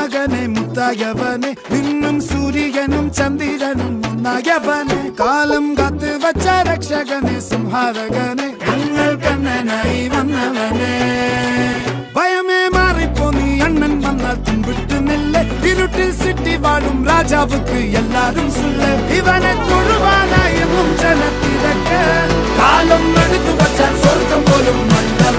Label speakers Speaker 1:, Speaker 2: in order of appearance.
Speaker 1: മകനെ മുത്തായവനെ നിന്നും സൂര്യനും ചന്ദ്രനും ഒന്നായവനെ കാലം കാത്ത് വച്ച രക്ഷകനെ സംഹാരകനെ ഞങ്ങൾ കണ്ണനായി വന്നവനെ ഭയമേ മാറിപ്പോ നീ അണ്ണൻ വന്നാൽ തുമ്പിട്ട് നില്ല ഇരുട്ടിൽ സിറ്റി വാഴും രാജാവുക്ക് എല്ലാരും സുല്ല ഇവനെ തൊഴുവാനായെന്നും ജനത്തിരക്ക് കാലം എടുത്തു വച്ചാൽ സ്വർഗം പോലും മണ്ണൽ